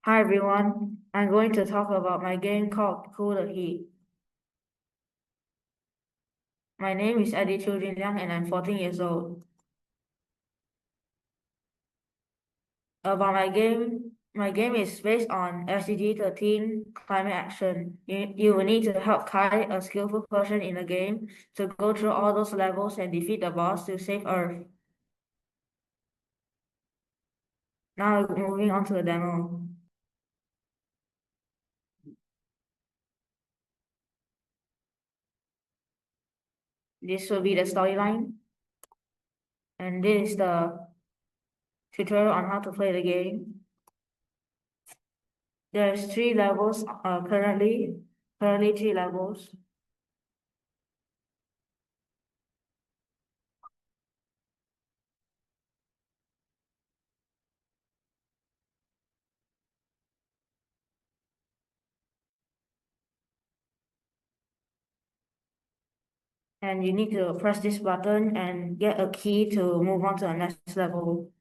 Hi everyone, I'm going to talk about my game called Cool the Heat. My name is Eddy Liang and I'm 14 years old. About my game is based on SDG 13 climate action. You will need to help Kai, a skillful person in the game, to go through all those levels and defeat the boss to save Earth. Now moving on to the demo. This will be the storyline, and this is the tutorial on how to play the game. There's three levels currently three levels. And you need to press this button and get a key to move on to the next level.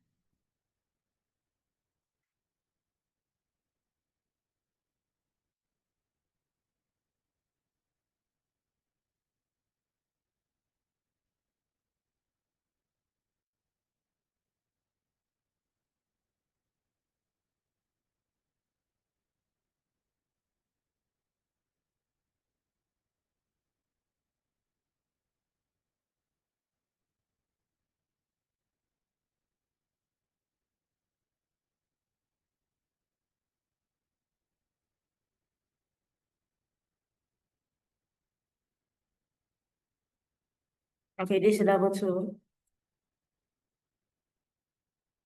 Okay, this is level 2.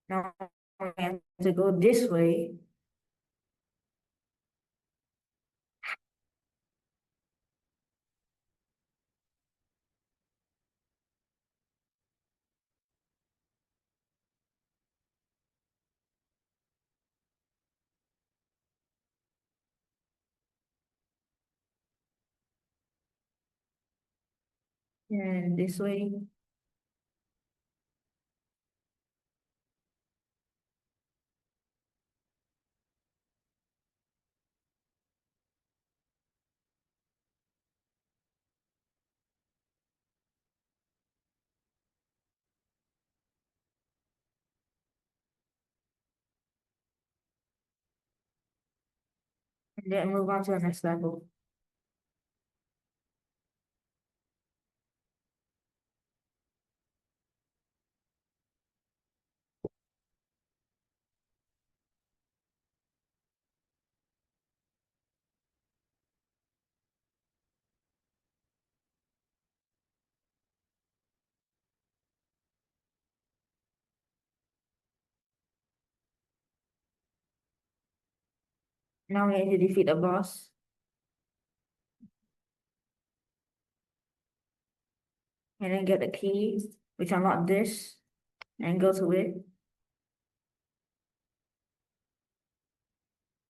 Now I have to go this way. And this way. And then move on to the next level. Now we need to defeat the boss. And then get the key, which unlock this, and go to it.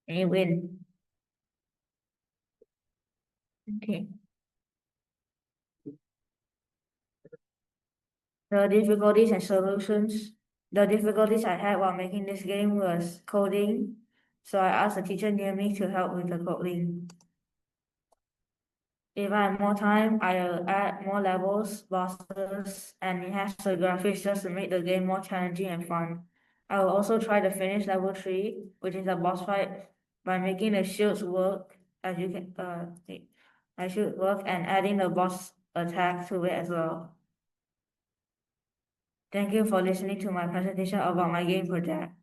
And you win. Okay. The difficulties and solutions. The difficulties I had while making this game was coding, so I asked a teacher near me to help with the coding. If I have more time, I'll add more levels, bosses, and enhance the graphics just to make the game more challenging and fun. I will also try to finish level 3, which is the boss fight, by making the shields work, as you can, I should work, and adding the boss attack to it as well. Thank you for listening to my presentation about my game project.